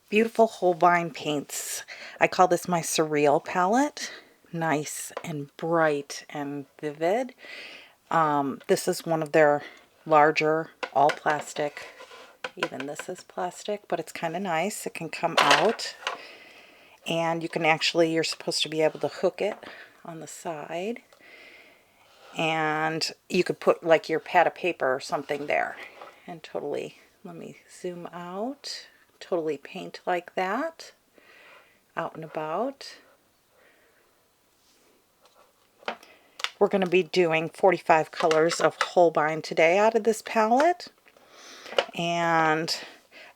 Beautiful Holbein paints. I call this my Surreal palette. Nice and bright and vivid. This is one of their larger, all plastic. Even this is plastic, but it's kind of nice. It can come out. And you can actually, you're supposed to be able to hook it on the side. And you could put like your pad of paper or something there. And totally, let me zoom out. Totally paint like that. Out and about. We're going to be doing 45 colors of Holbein today out of this palette. And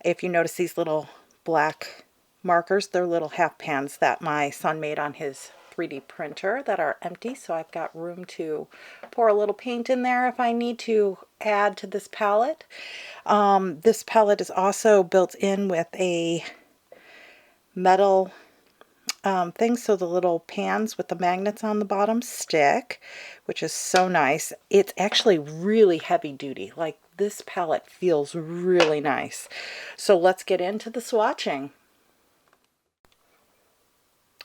if you notice these little black markers, they're little half pans that my son made on his 3D printer that are empty, so I've got room to pour a little paint in there if I need to add to this palette. This palette is also built in with a metal thing, so the little pans with the magnets on the bottom stick, which is so nice. It's actually really heavy duty. Like, this palette feels really nice. So let's get into the swatching.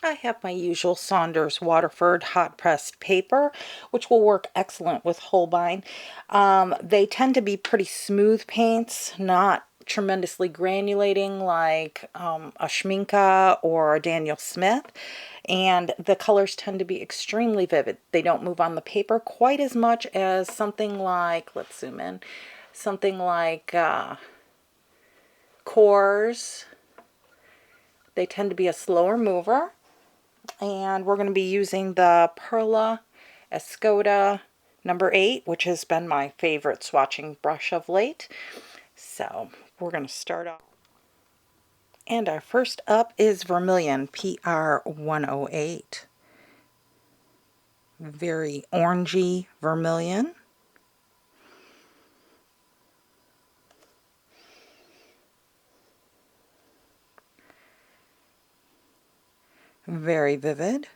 I have my usual Saunders Waterford hot pressed paper, which will work excellent with Holbein. They tend to be pretty smooth paints, not tremendously granulating like a Schminke or a Daniel Smith. And the colors tend to be extremely vivid. They don't move on the paper quite as much as something like, let's zoom in, something like Core's. They tend to be a slower mover. And we're going to be using the Perla Escoda number 8, which has been my favorite swatching brush of late. So we're going to start off. And our first up is Vermilion PR108. Very orangey vermilion. Very vivid.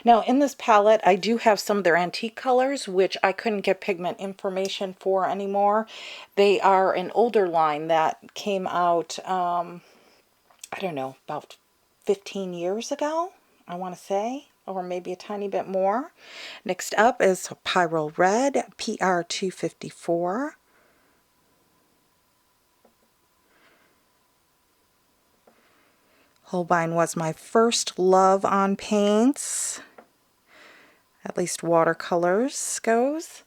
Now in this palette I do have some of their antique colors, which I couldn't get pigment information for anymore. They are an older line that came out, I don't know, about 15 years ago, I want to say, or maybe a tiny bit more. Next up is Pyrrole Red PR254. Holbein was my first love on paints, at least watercolors goes.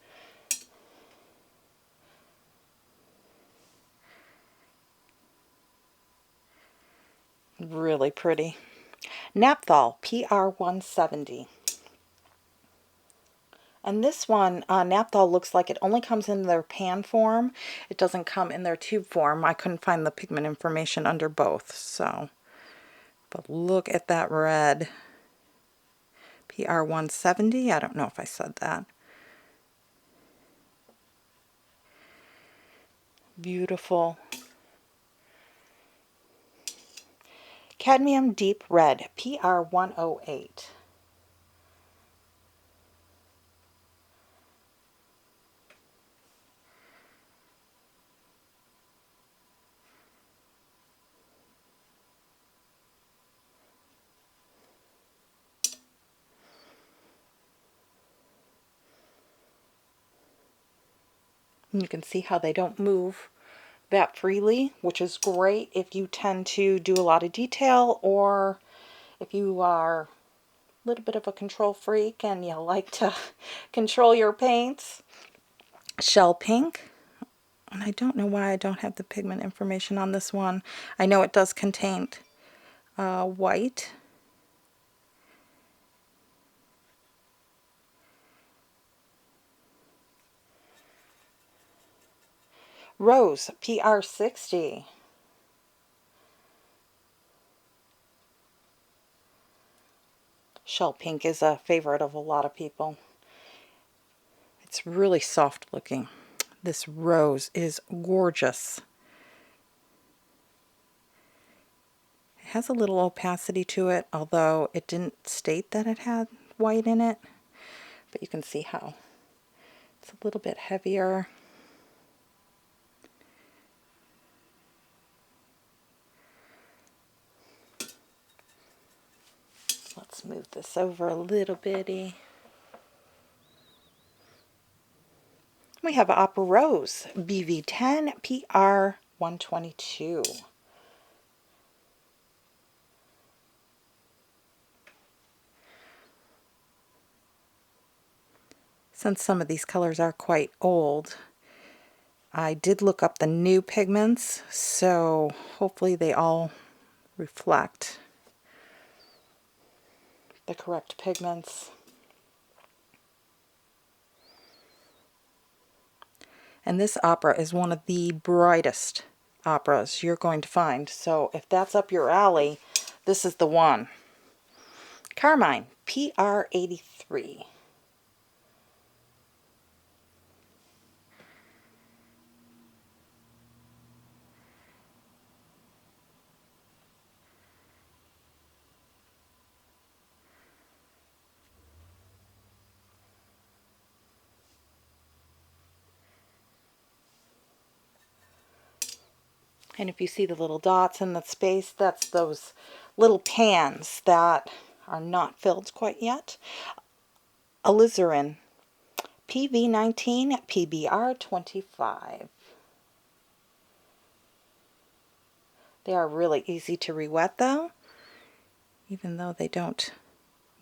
Really pretty. Naphthol PR170. And this one, Naphthol, looks like it only comes in their pan form. It doesn't come in their tube form. I couldn't find the pigment information under both, so. But look at that red. PR170, I don't know if I said that. Beautiful. Cadmium Deep Red, PR108. And you can see how they don't move that freely, which is great if you tend to do a lot of detail, or if you are a little bit of a control freak and you like to control your paints. Shell Pink, and I don't know why I don't have the pigment information on this one. I know it does contain white. Rose PR60. Shell Pink is a favorite of a lot of people. It's really soft looking. This rose is gorgeous. It has a little opacity to it, although it didn't state that it had white in it. But you can see how it's a little bit heavier. move this over a little bitty. We have Opera Rose, BV10 PR 122. Since some of these colors are quite old, I did look up the new pigments, so hopefully they all reflect the correct pigments. And this opera is one of the brightest operas you're going to find. So if that's up your alley, this is the one. Carmine, PR 83. And if you see the little dots in the space, that's those little pans that are not filled quite yet. Alizarin, PV19, PBR 25. They are really easy to re-wet though, even though they don't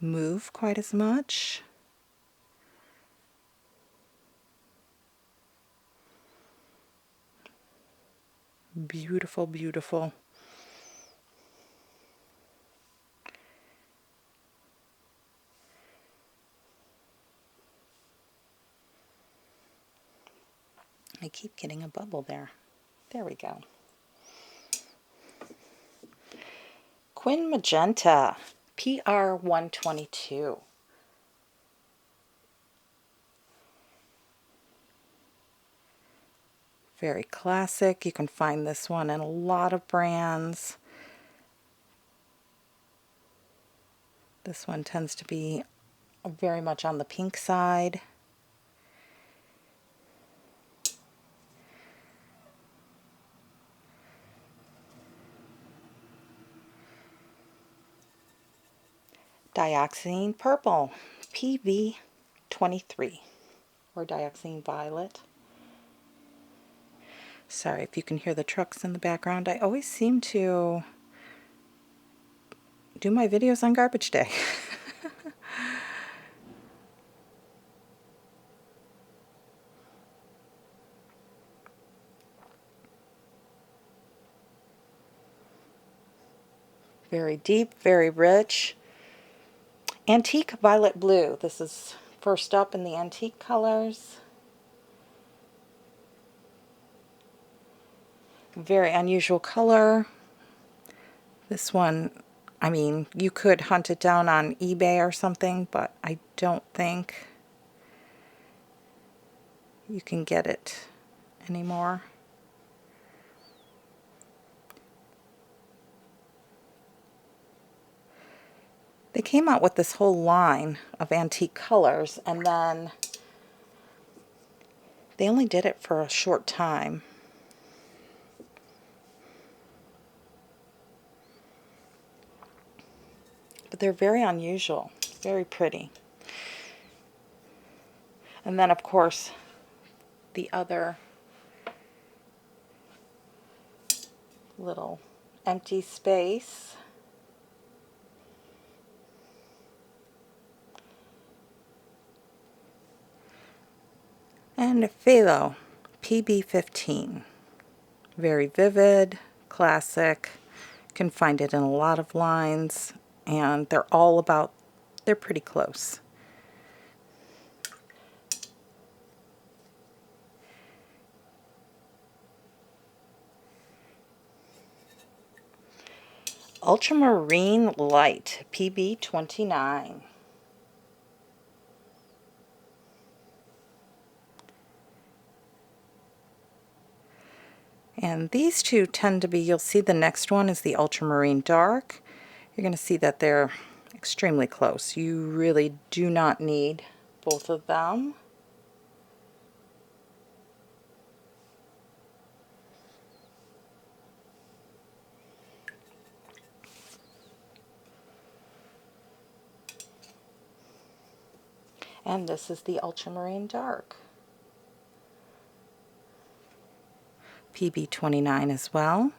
move quite as much. Beautiful, beautiful. I keep getting a bubble there. There we go. Quin Magenta, PR 122. Very classic. You can find this one in a lot of brands. This one tends to be very much on the pink side. Dioxazine Purple, PV 23, or Dioxazine Violet. Sorry if you can hear the trucks in the background. I always seem to do my videos on garbage day. Very deep, very rich. Antique Violet Blue. This is first up in the antique colors. Very unusual color. This one, I mean, you could hunt it down on eBay or something, but I don't think you can get it anymore. They came out with this whole line of antique colors, and then they only did it for a short time. But they're very unusual, very pretty. And then, of course, the other little empty space. And Phthalo, PB15. Very vivid, classic. You can find it in a lot of lines, and they're all about, they're pretty close. Ultramarine Light, PB29. And these two tend to be, you'll see the next one is the Ultramarine Dark. You're going to see that they're extremely close. You really do not need both of them. And this is the Ultramarine Dark. PB29 as well.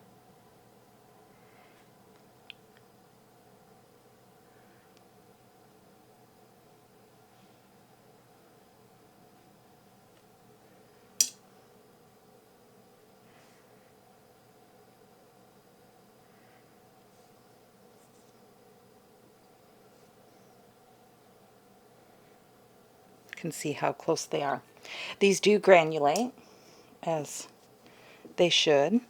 You can see how close they are. These do granulate, as they should,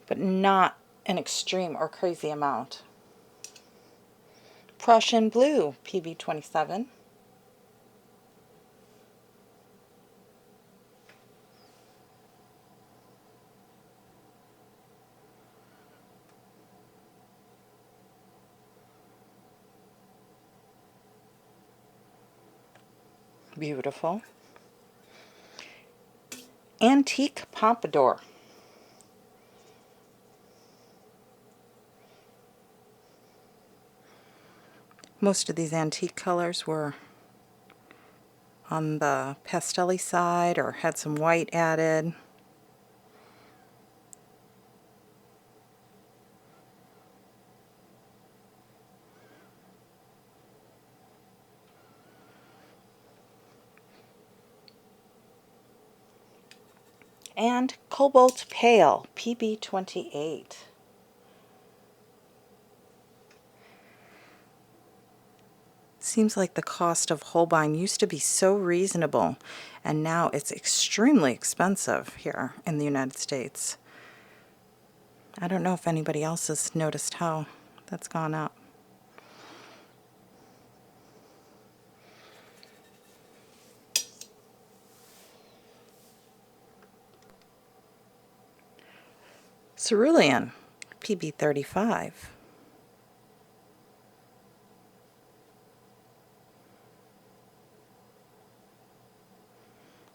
but not an extreme or crazy amount. Prussian Blue, PB27. Beautiful. Antique Pompadour. Most of these antique colors were on the pastel-y side or had some white added. And Cobalt Pale, PB28. Seems like the cost of Holbein used to be so reasonable, and now it's extremely expensive here in the United States. I don't know if anybody else has noticed how that's gone up. Cerulean, PB35.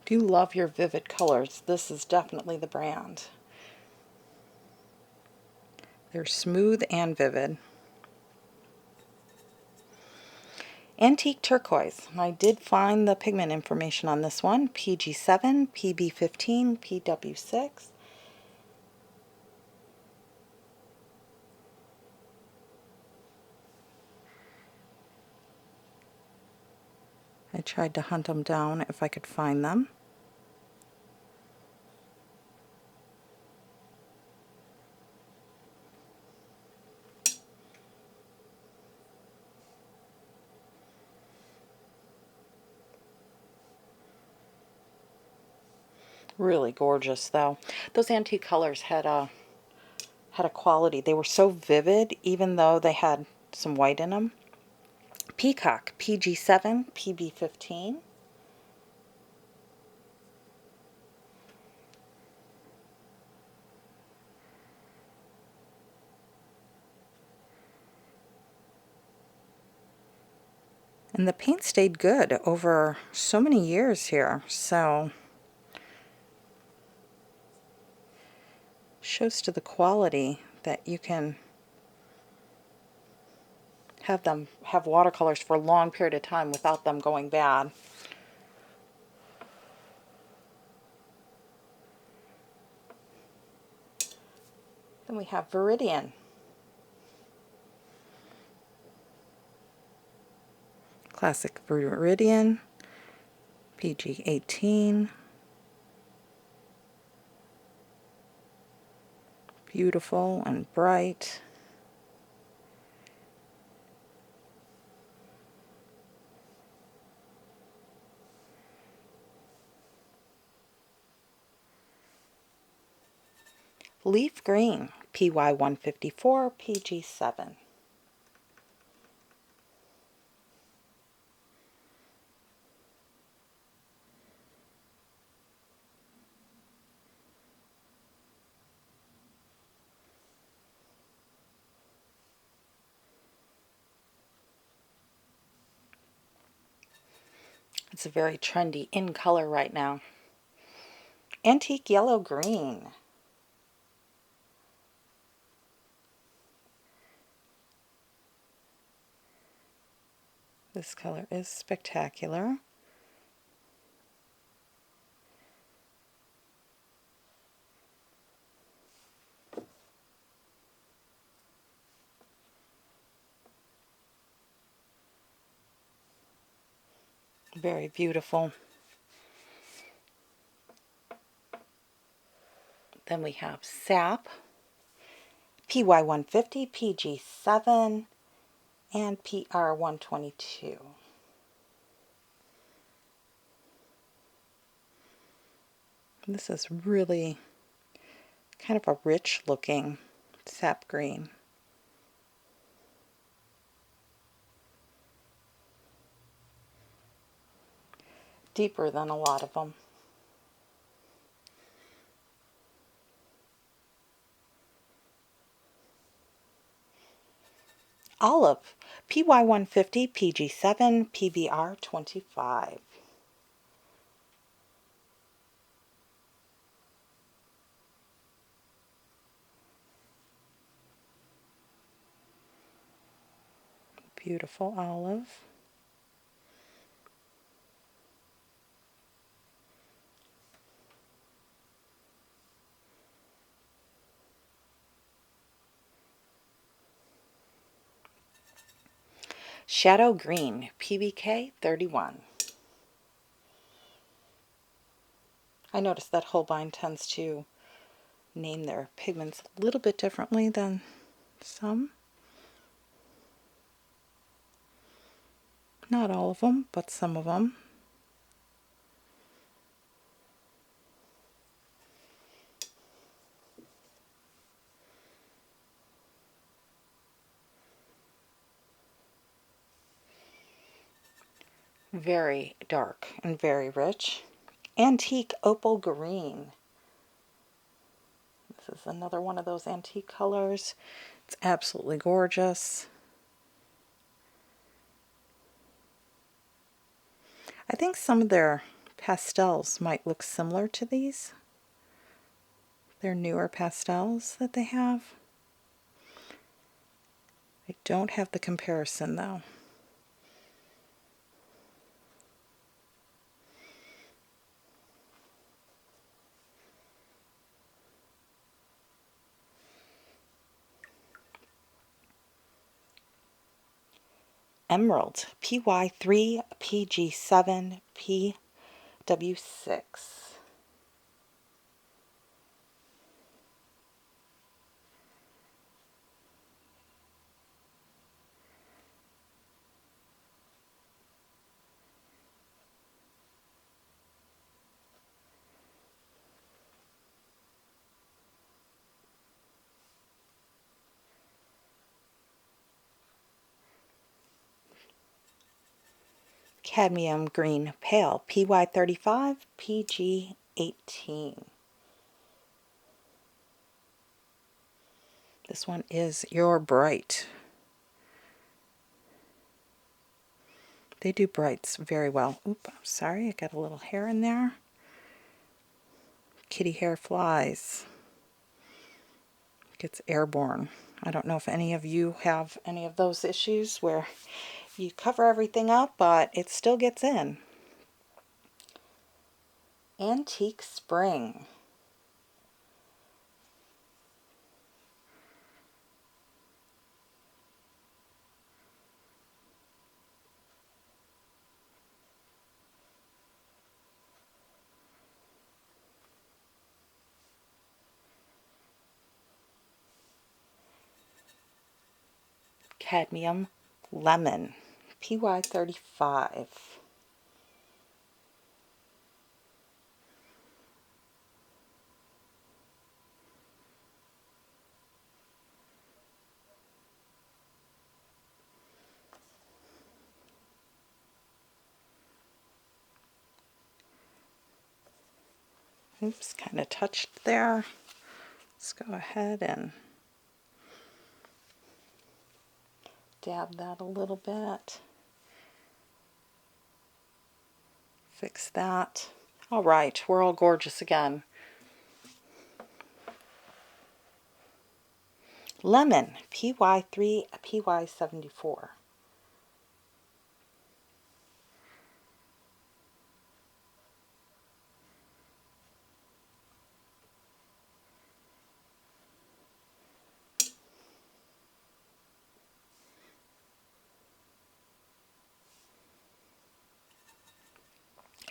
If you love your vivid colors, this is definitely the brand. They're smooth and vivid. Antique Turquoise. I did find the pigment information on this one. PG7, PB15, PW6. I tried to hunt them down if I could find them. Really gorgeous though. Those antique colors had a quality. They were so vivid even though they had some white in them. Peacock, PG7, PB15. And the paint stayed good over so many years here, so shows to the quality that you can have watercolors for a long period of time without them going bad. Then we have Viridian. Classic Viridian, PG18. Beautiful and bright. Leaf Green, PY154, PG7. It's a very trendy in color right now. Antique Yellow Green. This color is spectacular. Very beautiful. Then we have Sap, PY150, PG7, and PR122. This is really kind of a rich looking sap green. Deeper than a lot of them. Olive, PY150, PG7, PBR25. Beautiful olive. Shadow Green, PBK 31. I noticed that Holbein tends to name their pigments a little bit differently than some. Not all of them, but some of them. Very dark and very rich. Antique Opal Green. This is another one of those antique colors. It's absolutely gorgeous. I think some of their pastels might look similar to these. Their newer pastels that they have. I don't have the comparison though. Emerald, PY3, PG7, PW6. Cadmium Green Pale, PY35, PG18. This one is your bright. They do brights very well. Oop, I'm sorry, I got a little hair in there. Kitty hair flies. Gets airborne. I don't know if any of you have any of those issues where you cover everything up, but it still gets in. Antique Spring. Cadmium Lemon, PY35. Oops, kind of touched there. Let's go ahead and dab that a little bit. Fix that. All right, we're all gorgeous again. Lemon, PY3, PY74.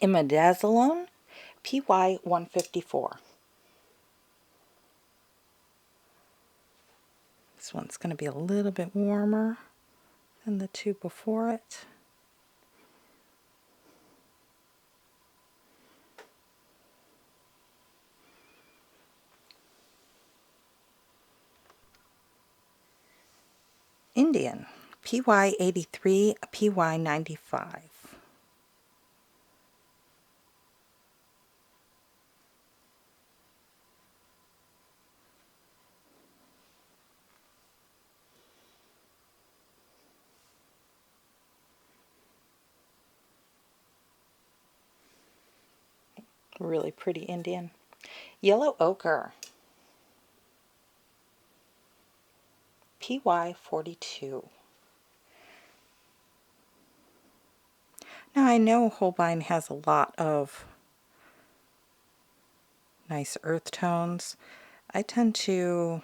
Imidazzolone PY 154. This one's going to be a little bit warmer than the two before it. Indian PY 83, PY 95. Really pretty Indian. Yellow Ochre PY 42. Now I know Holbein has a lot of nice earth tones. I tend to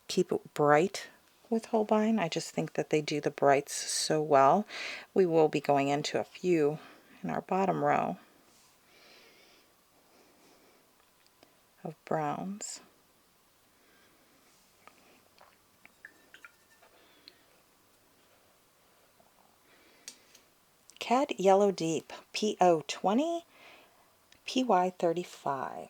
keep it bright with Holbein. I just think that they do the brights so well. We will be going into a few in our bottom row of browns. Cad Yellow Deep PO 20, PY 35.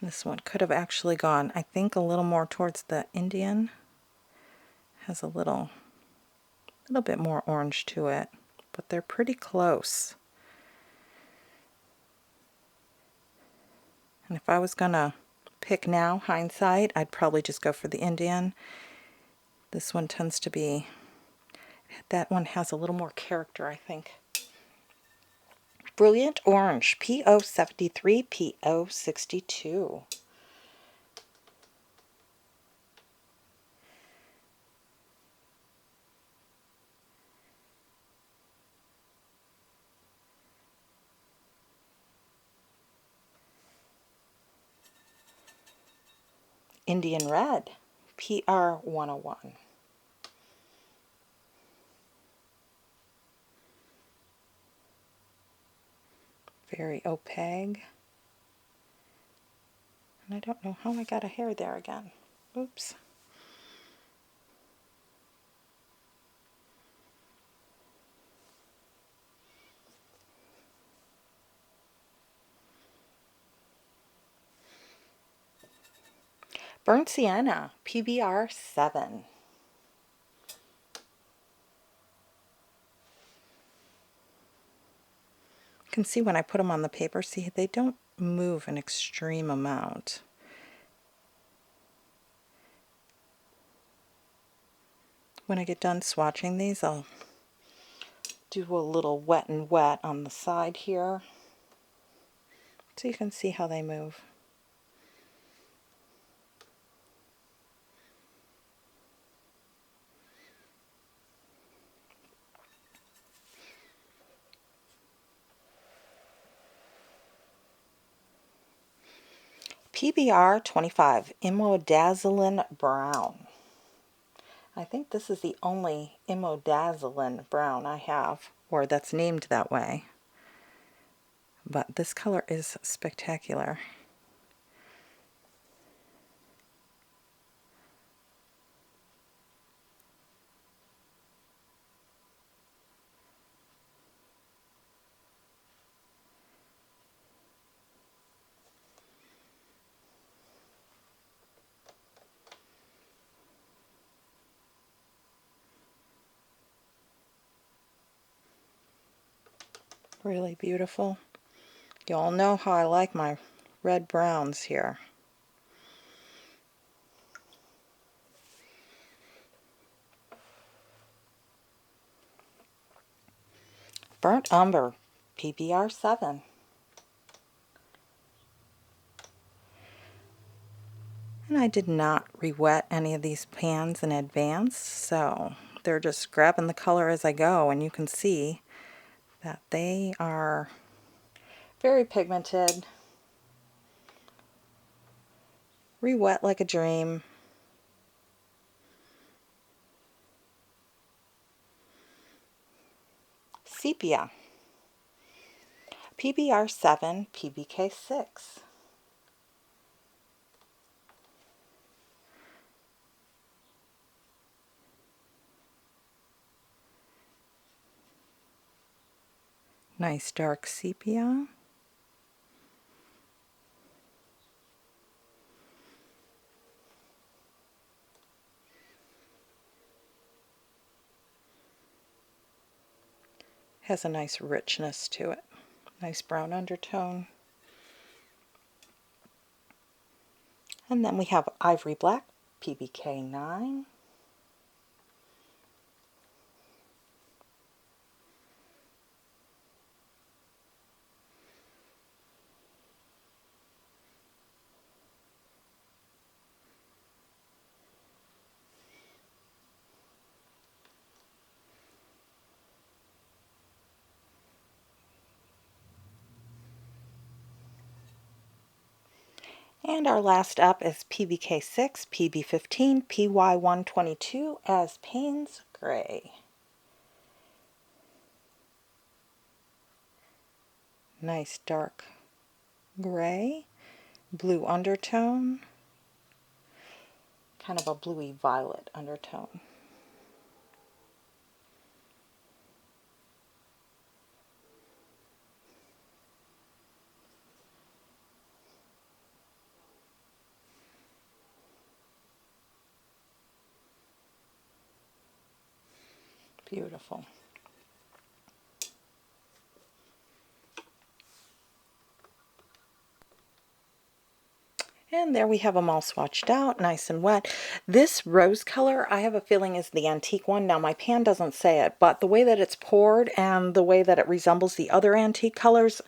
This one could have actually gone, I think, a little more towards the Indian. Has a little bit more orange to it, but they're pretty close. And if I was gonna pick now, hindsight, I'd probably just go for the Indian. This one tends to be, that one has a little more character, I think. Brilliant Orange PO 73, PO 62. Indian Red PR 101. Very opaque. And I don't know how I got a hair there again. Oops. Burnt Sienna PBR 7. You can see when I put them on the paper, see, they don't move an extreme amount. When I get done swatching these, I'll do a little wet and wet on the side here so you can see how they move. PBR 25 Imidazzolone Brown. I think this is the only Imidazzolone brown I have, or that's named that way. But this color is spectacular. Really beautiful. You all know how I like my red browns here. Burnt Umber PBR 7. And I did not re-wet any of these pans in advance, so they're just grabbing the color as I go, and you can see that they are very pigmented, re-wet like a dream. sepia, PBR7, PBK6. Nice dark sepia. Has a nice richness to it. Nice brown undertone. And then we have ivory black, PBK9. And our last up is PBK6, PB15, PY122 as Payne's Gray. Nice dark gray, blue undertone, kind of a bluey violet undertone. Beautiful. And there we have them all swatched out, nice and wet. This rose color, I have a feeling is the antique one. Now my pan doesn't say it, but the way that it's poured and the way that it resembles the other antique colors,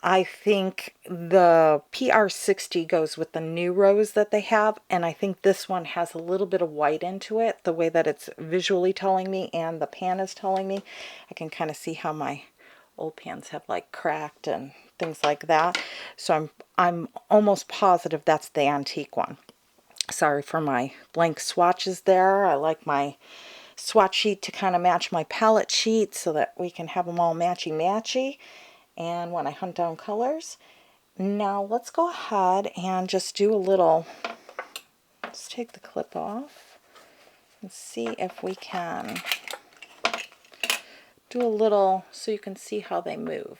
I think the PR60 goes with the new rose that they have, and I think this one has a little bit of white into it, the way that it's visually telling me and the pan is telling me. I can kind of see how my old pans have like cracked and things like that. So I'm almost positive that's the antique one. Sorry for my blank swatches there. I like my swatch sheet to kind of match my palette sheet so that we can have them all matchy-matchy. And when I hunt down colors, now let's go ahead and just do a little, let's take the clip off and see if we can do a little so you can see how they move.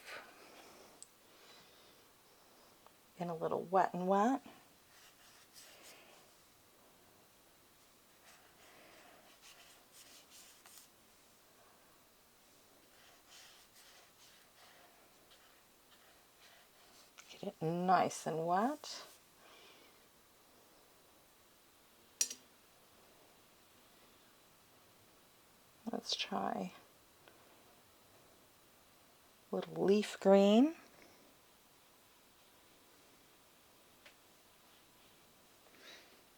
In a little wet and wet. Get it nice and wet. Let's try a little leaf green.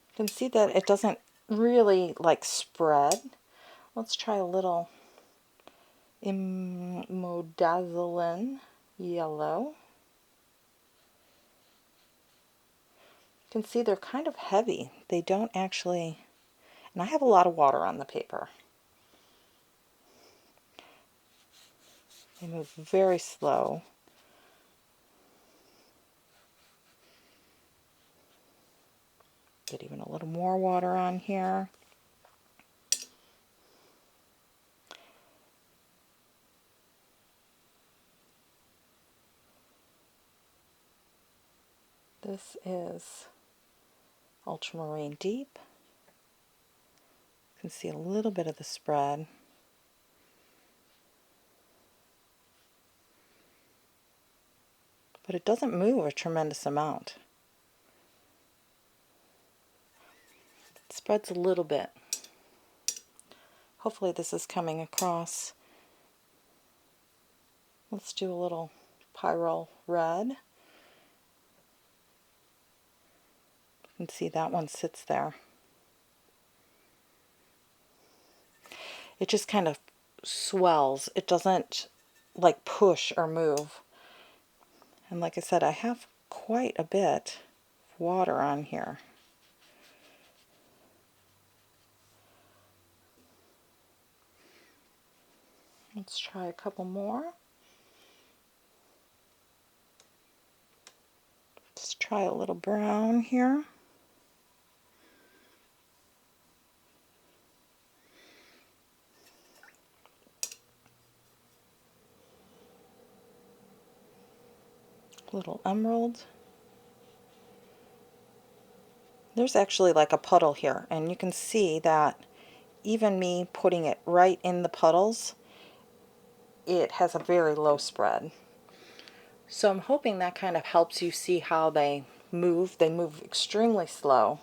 You can see that it doesn't really like spread. Let's try a little Immodazzlin yellow. You can see they're kind of heavy. They don't actually, and I have a lot of water on the paper. They move very slow. Get even a little more water on here. This is Ultramarine Deep. You can see a little bit of the spread. But it doesn't move a tremendous amount. It spreads a little bit. Hopefully this is coming across. Let's do a little Pyrrole Red. You can see that one sits there. It just kind of swells. It doesn't like push or move. And like I said, I have quite a bit of water on here. Let's try a couple more. Let's try a little brown here. Little emerald. There's actually like a puddle here, and you can see that even me putting it right in the puddles, it has a very low spread. So I'm hoping that kind of helps you see how they move. They move extremely slow.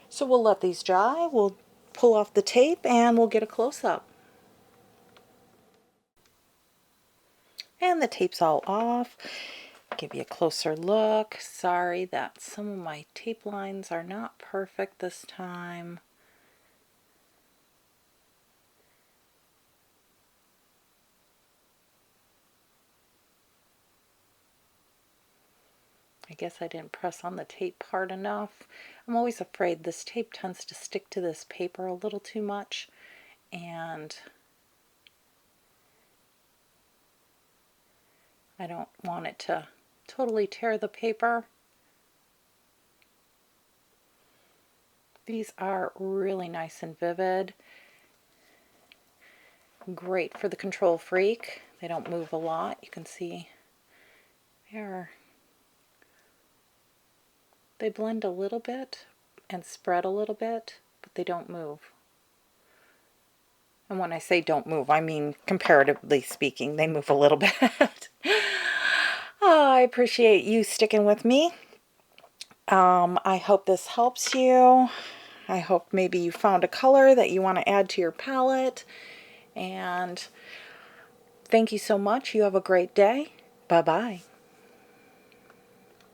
So we'll let these dry, we'll pull off the tape, and we'll get a close-up. And the tape's all off. Give you a closer look. Sorry that some of my tape lines are not perfect this time. I guess I didn't press on the tape hard enough. I'm always afraid this tape tends to stick to this paper a little too much, and I don't want it to totally tear the paper. These are really nice and vivid. Great for the control freak. They don't move a lot. You can see they blend a little bit and spread a little bit, but they don't move. And when I say don't move, I mean comparatively speaking, they move a little bit. Oh, I appreciate you sticking with me. I hope this helps you. I hope maybe you found a color that you want to add to your palette. And thank you so much. You have a great day. Bye-bye.